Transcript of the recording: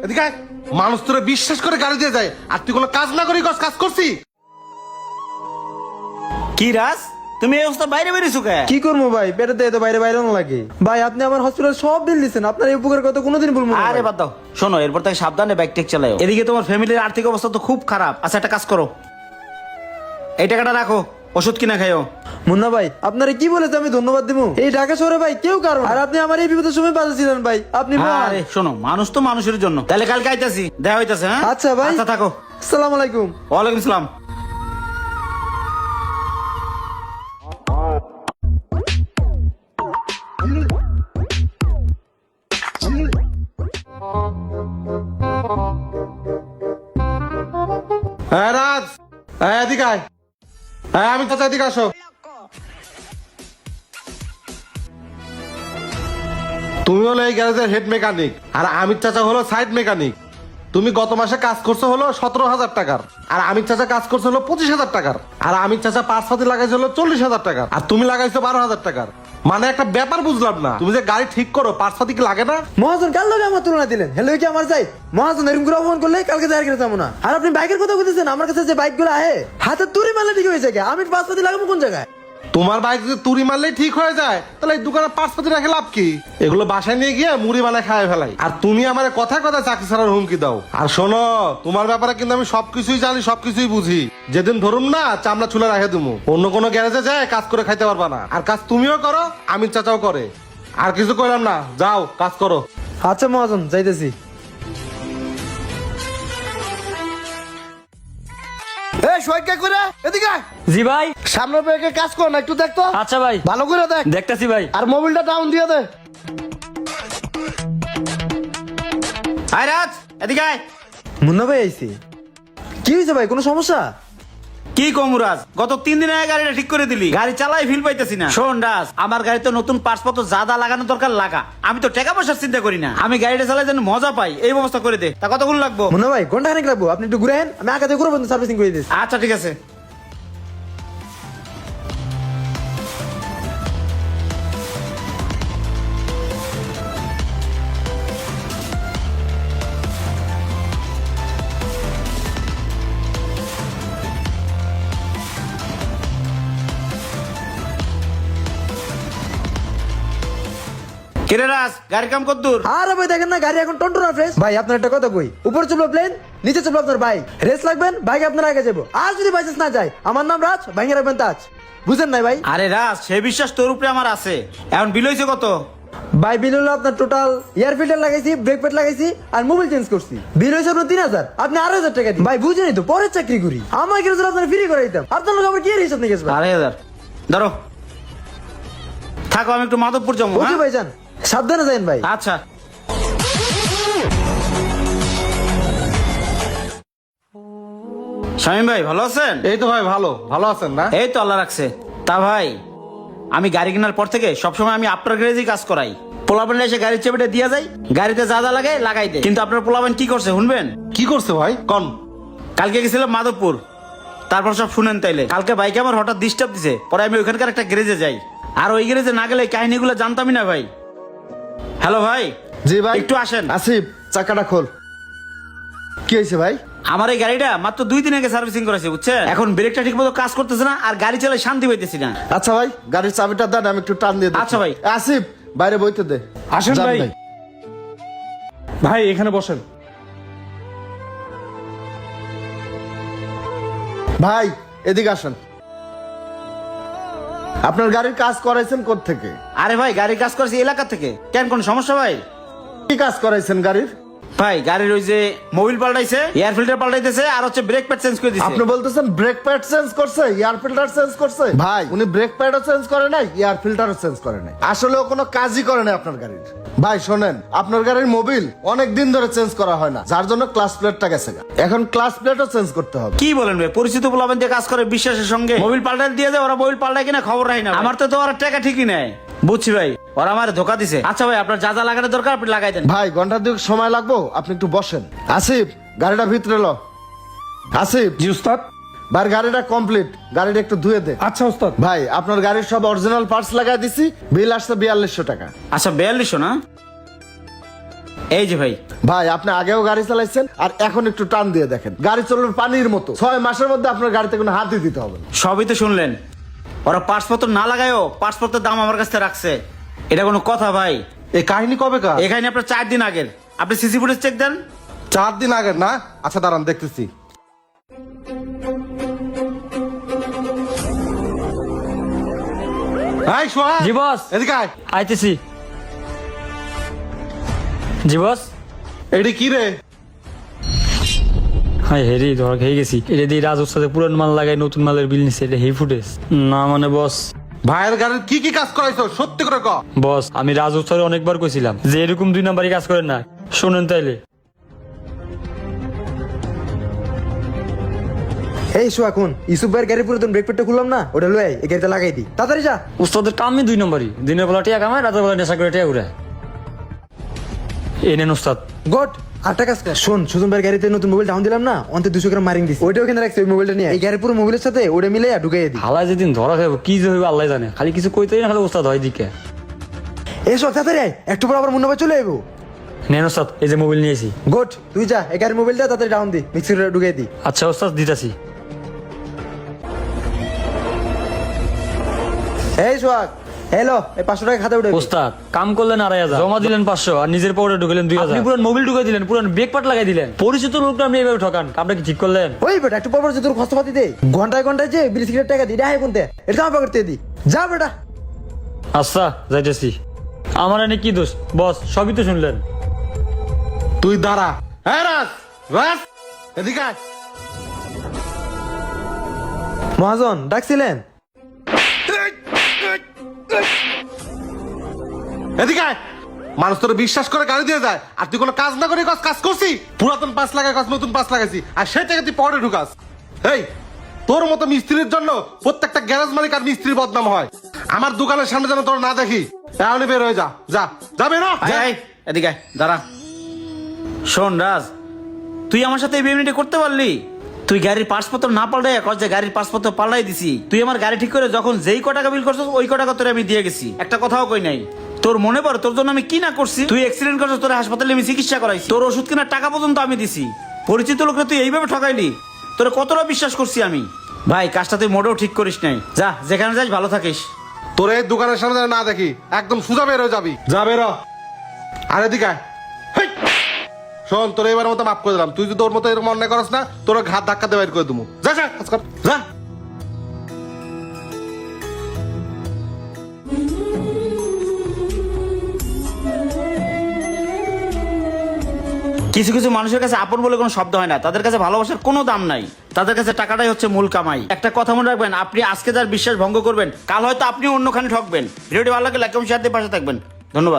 এদিকে আয়। মানুষ তোরে বিশ্বাস করে গাড়ি দিয়ে যায় আর তুই কোনো কাজ না করি কাজ করছি। কি রাজ, তুমি এই অবস্থা বাইরে বেরিয়েছো কে? কি করবো ভাই, পেটেতে এত বাইরে বাইরে লাগে ভাই। আপনি আমার হসপিটাল সব বিল দিচ্ছেন, আপনার এই উপকার কথা কোনোদিন বলবো না। আরে বাদ দাও, শোনো এরপর থেকে সাবধানে বাইক টেক চালাও। এদিকে তোমার ফ্যামিলির আর্থিক অবস্থা তো খুব খারাপ। আচ্ছা একটা কাজ করো, এই টাকাটা রাখো, ওষুধ কিনা খাইও। মুন্না ভাই আপনারে কি বলেছে আমি ধন্যবাদ দিব? এই ঢাকা শহরে ভাই কেউ কারণ, আর আপনি আমার এই বিপদের সময় বাঁচাছিলেন ভাই, আপনি মহান। আরে শোনো, মানুষ তো মানুষের জন্য। তাহলে কালকে আইতাছি, দেখা হইতাছে। হ্যাঁ আচ্ছা ভাই, আচ্ছা থাকো। আসসালামু আলাইকুম। ওয়ালাইকুম আসসালাম। হ্যাঁ রাজ, হ্যাঁ এদিকে আয়। হ্যাঁ আমি চাচা, এদিকে আসো। তুমি হলো এই গ্যারেজের হেড মেকানিক আর আমির চাচা হলো সাইড মেকানিক। তুমি গত মাসে কাজ করছো হলো 17,000 টাকার, আর আমির চাচা কাজ করছে হলো 25,000 টাকার, আর আমির চাচা পার্টস লাগাইছে হলো 40,000 টাকার, আর তুমি লাগাইছো 12,000 টাকার। মানে একটা ব্যাপার বুঝলাম না, তুমি যে গাড়ি ঠিক করো পার্টস কি লাগে না? মহাজন কাল লগে আমার তুলনা দিলেন, হ্যালো কি আমার যাই মহাজন এরকম করে অপমান করলে কালকে যাই করে যাবো না। আর আপনি বাইকের কথা বলতেছেন, আমার কাছে যে বাইক গুলো আহে হাতে তুড়ি মারলে ঠিক হয়ে যায়, আমি পাঁচপাতি লাগাবো কোন জায়গায়? তোমার বাইক যদি তুড়ি মারলেই ঠিক হয়ে যায় তাহলে এই দোকানে পার্টস রেখে লাভ কি? এগুলো বাসায় নিয়ে গিয়ে মুড়ি বানায় খায় ফেলাই, আর তুমি আমার কথা কথা চাকরি ছাড়ার হুমকি দাও। আর শোনো, তোমার ব্যাপারে কিন্তু আমি সবকিছুই জানি, সবকিছুই বুঝি। যেদিন ধরুম না চামড়া ছুলে রাখে তুমি, অন্য কোনো গ্যারেজে যায় কাজ করে খাইতে পারবা না। আর কাজ তুমিও করো, আমির চাচাও করে। আর কিছু কইলাম না, যাও কাজ করো। আচ্ছা মহাজন যাইতেছি। এই সোয়েকে করে এদিকে আয়। জি ভাই। সামনের ব্রেকে কাজ কর না, একটু দেখ তো। আচ্ছা ভাই, ভালো করে দেখ। দেখতেছি ভাই। আর মোবিলটা ডাউন দিয়ে দে। আয় রাজ, এদিকে আয়। মুন্না ভাই আইছি। কি হয়েছে ভাই, কোনো সমস্যা? কি কম রাজ, গত 3 দিন আগে গাড়িটা ঠিক করে দিলি, গাড়ি চালাই ফিল পাইতেছি না। শোন রাজ, আমার গাড়িতে নতুন পাসপোর্ট যা যা লাগানো দরকার লাগা, আমি তো টাকা পয়সার চিন্তা করি না। আমি গাড়িটা চালাই যেন মজা পাই এই ব্যবস্থা করে দে। তা কতক্ষণ লাগবো? মুন্না ভাই ঘন্টা খানিক লাগবো, আপনি একটু ঘুরেন, আমি আগে থেকে ঘুরে বন্ধু সার্ভিসিং করে দিচ্ছি। আচ্ছা ঠিক আছে। কিরে রাজ, গাড়ির কাম কত দূর? আরে ভাই দেখেন না গাড়ি এখন টন্টনা ফ্রেশ। ভাই আপনার একটা কথা কই, উপরে চলবে প্লেন, নিচে চলবে আপনার বাইক। রেস লাগবেন বাইক আপনার আগে যাবো, আর যদি বাইচান্স না যায় আমার নাম রাজ, ভাঙে রাখবেন তাজ। বুঝেন নাই ভাই? আরে রাজ, সে বিশ্বাস তোর উপরে আমার আছে। এখন বিল হইছে কত? ভাই বিল হলো আপনার টোটাল এয়ার ফিল্টার লাগাইছি, ব্রেক প্যাড লাগাইছি, আর মোবাইল চেঞ্জ করছি। বিল হয়েছে আপনার 3,000, আপনি 2,500 টাকা দিন। ভাই বুঝেনি তো পরের চাকরি করি, আমার কি আপনার ফ্রি করে দিতাম, আপনার লোক আবার কি এর হিসাব নিয়ে গেছে? 2,500 ধরো, থাকো, আমি একটু মাধবপুর যাবো। ওকে ভাই যান, সাবধানে যান ভাই। আচ্ছা। শামীম ভাই ভালো আছেন? এই তো ভাই ভালো, ভালো আছেন না? এই তো আল্লাহ রাখছে। তা ভাই, আমি গাড়ি কেনার পর থেকে সবসময় আমি আপনার গ্যারেজেই কাজ করাই। পোলাপান এসে গাড়ির চেপেটা দিয়ে যায়, গাড়িতে যা যা লাগে লাগাই দেয়। কিন্তু আপনার পোলাপান কি করছে শুনবেন? কি করছে ভাই কন? কালকে গেছিলাম মাধবপুর, তারপর সব শুনেন তাইলে। কালকে বাইকে আমার হঠাৎ ডিস্টার্ব দিছে, পরে আমি ওইখানকার একটা গ্যারেজে যাই, আর ওই গ্যারেজে না গেলে কাহিনীগুলো জানতামই না ভাই। হ্যালো ভাই। জি ভাই, একটু আসেন। আসিফ চাকাটা খোল। কি হয়েছে ভাই? আমার এই গাড়িটা মাত্র 2 দিন আগে সার্ভিসিং করেছে বুঝছেন। এখন ব্রেকটা ঠিক মতো কাজ করতেছে না, আর গাড়ি চালায় শান্তি পাইতেছি না। আচ্ছা ভাই, গাড়ির চাবিটা দেন, আমি একটু টান দিয়ে দিচ্ছি। আচ্ছা ভাই। আসিফ বাইরে বইতে দে। আসেন যান ভাই। ভাই এখানে বসেন। ভাই এদিকে আসেন। আপনার গাড়ির কাজ করাইছেন কোত্থেকে? আরে ভাই, গাড়ির কাজ করেছি এলাকা থেকে। কেন কোন সমস্যা ভাই? কি কাজ করাইছেন গাড়ির? ভাই গাড়ির ওই যে মোবিল পাল্টাইছে, এয়ার ফিল্টার পাল্টাইতেছে, আর হচ্ছে ব্রেক প্যাড চেঞ্জ করে দিয়েছে। আপনি বলতেছেন ব্রেক প্যাড চেঞ্জ করছে, এয়ার ফিল্টার চেঞ্জ করছে? ভাই উনি ব্রেক প্যাডও চেঞ্জ করে নাই, এয়ার ফিল্টারও চেঞ্জ করে নাই। আসলে ও কোনো কাজই করে নাই আপনার গাড়ির। ভাই শোনেন, আপনার গাড়ির মোবিল অনেক দিন ধরে চেঞ্জ করা হয় না, যার জন্য ক্লাস প্লেটটা গেছে। এখন ক্লাস প্লেটও চেঞ্জ করতে হবে। কি বলেন ভাই, পরিচিত পোলাবেন দিয়ে কাজ করে বিশ্বাসের সঙ্গে মোবিল পাল্টাই দিয়ে যায়, ওরা মোবিল পাল্টায় কিনা খবর রাখি না। আমার তো ওরা টাকা ঠিকই নেয়। বুঝছি ভাই, ওরা আমার ধোকা দিছে। আচ্ছা ভাই, আপনার যা যা লাগানোর দরকার আপনি লাগাই দেন। ভাই ঘন্টা 2 সময় লাগবো, আপনি একটু বসেন। আসিফ গাড়িটা ভিতরে লো। আসিফ। জি উস্তাদ। ভাই গাড়িটা কমপ্লিট, গাড়িটা একটু ধুয়ে দে। আচ্ছা উস্তাদ। ভাই আপনার গাড়ির সব অরিজিনাল পার্টস লাগাই দিছি, বিল আসছে 4200 টাকা। আচ্ছা 4200 না? এই যে ভাই, ভাই আপনি আগেও গাড়ি চালাইছেন আর এখন একটু টান দিয়ে দেখেন, গাড়ি চলবে পানির মতো। 6 মাসের মধ্যে আপনার গাড়িতে কোনো হাতই দিতে হবে না। সবই তো শুনলেন। ওরা পাসপোর্ট না লাগায়ও পাসপোর্টের দাম আমার কাছে রাখছে। এটা কোনো কথা ভাই? এই কাহিনী কবে কার? এখানে আপনার 4 দিন আগের। আপনি সিসি ফুটেজ চেক দেন। 4 দিন আগের না? আচ্ছা দাঁড়ান দেখতেছি। এই সোহাগ, জি বস। এদিকে আয়। আইতেছি। জি বস। এডি কি রে? হাই হেরি ধর খেয়ে গেছি। এটা দিয়ে রাজুর সাথে পুরান মাল লাগাই নতুন মালের বিল নিছে। এটা হে ফুটেজ না মানে বস। ভাইয়ের গাড়ির কি কি কাজ করাইছো সত্যি করে ক। বস আমি রাজুর সাথে অনেকবার কইছিলাম যে এরকম 2 নাম্বারই কাজ করেন না। শোনেন তাইলে। এই শো এখন ইসুফ ভাইয়ের গাড়ি পুরো ব্রেক পেটটা খুললাম না, ওটা লয়ে এই গাড়িতে লাগাই দি তাড়াতাড়ি যা। উস্তাদের কামই 2 নাম্বারই। দিনের বেলা টিয়া কামায়, রাতের বেলা নেশা করে টিয়া উড়ায়। এই নেন উস্তাদ। গড আটটা কাজ কর। শোন, সুজন ভাইয়ের গাড়িতে নতুন মোবাইল ডাউন দিলাম না, অন্তে 200 গ্রাম মারিং দিছি। ওইটা ওখানে রাখছি, ওই মোবাইলটা নিয়ে এই গাড়ির পুরো মোবাইলের সাথে ওটা মিলে ঢুকাই দি। হালায় যেদিন ধরা খাইব কি যে হইব আল্লাহ জানে। খালি কিছু কইতেই না, খালি উস্তাদ হয় দিকে। এই শো তাড়াতাড়ি আয়, একটু পর আবার মুন্না ভাই চলে আইবো। নেন উস্তাদ, এই যে মোবাইল নিয়েছি। গুড, তুই যা এই গাড়ির মোবাইলটা তাড়াতাড়ি ডাউন দি, মিক্সিতে ঢুকাই দি। আচ্ছা উস্তাদ দিতাছি। এই সোহাগ, হ্যালো, এই 500 টাকা খাতে উঠে ওস্তাদ কাম করলেন 2,500, জমা দিলেন 500 আর নিজের পকেটে ঢুকলেন 2,000। আপনি পুরো মোবাইল ঢুকাই দিলেন, পুরো ব্রেক পাট লাগাই দিলেন। পরিচিত লোকটা আপনি এইভাবে ঠকান, কামটা কি ঠিক করলেন? ওই বেটা একটু পর পর যে তোর খরচাপাতি দে, ঘন্টায় ঘন্টায় যে বিড়ি সিগারেট টাকা দি, দেখাই কোনতে এটা আমার করতে দি। যা বেটা। আচ্ছা যাইতেছি। আমার এনে কি দোষ বস? সবই তো শুনলেন। তুই দাঁড়া। হ্যাঁ রাজ, রাজ এদিকে আয়। মহাজন ডাকছিলেন? এদিকে আয়। মানুষ তোর বিশ্বাস করে গাড়ি দিয়ে যায় আর তুই কোনো কাজ না করে কাজ করছি। পুরাতন পাস লাগাই কাজ নতুন পাস লাগাইছি আর সেই টাকা তুই পরে ঢুকাস। এই তোর মতো মিস্ত্রির জন্য প্রত্যেকটা গ্যারেজ মালিক আর মিস্ত্রির বদনাম হয়। আমার দোকানের সামনে যেন তোর না দেখি। এখনই বের হয়ে যা, যা যাবে না। এই, এই, এদিকে আয়, দাঁড়া। শোন রাজ, তুই আমার সাথে এই বেমিনিটা করতে পারলি? তুই গাড়ির পাসপোর্ট না পাল্টাই কর যে গাড়ির পাসপোর্ট পাল্টাই দিছি। তুই আমার গাড়ি ঠিক করে যখন যেই ক টাকা বিল করছিস ওই ক টাকা তোরে আমি দিয়ে গেছি, একটা কথাও কই নাই। তোর মনে পড়ে তোর জন্য আমি কি না করছি? তুই অ্যাক্সিডেন্ট করছিস, তোর হাসপাতালে আমি চিকিৎসা করাইছি, তোর ওষুধ কেনার টাকা পর্যন্ত আমি দিছি। পরিচিত লোকরা তুই এইভাবে ঠকাইলি, তোর কতটা বিশ্বাস করছি আমি। ভাই কাজটা তুই মোটেও ঠিক করিস নাই। যা যেখানে যাস ভালো থাকিস। তোর এই দোকানের সামনে যেন না দেখি, একদম সোজা বের হয়ে যাবি। যা বের হ। আর এদিকে আয়। হেই! শোন, তোর এবার মতো মাফ করে দিলাম। তুই যদি তোর মতো এরকম অন্যায় করস না, তোর ঘাত ধাক্কা দিয়ে বাইর করে দেবো। যা যা কাজ কর, যা। কিছু কিছু মানুষের কাছে আপন বলে কোনো শব্দ হয় না, তাদের কাছে ভালোবাসার কোনো দাম নাই, তাদের কাছে টাকাটাই হচ্ছে মূল কামাই। একটা কথা মনে রাখবেন, আপনি আজকে যার বিশ্বাস ভঙ্গ করবেন, কাল হয়তো আপনি অন্যখানে ঠকবেন। ভিডিওটি ভালো লাগলে লাইক কমেন্ট শেয়ার দিয়ে পাশে থাকবেন। ধন্যবাদ।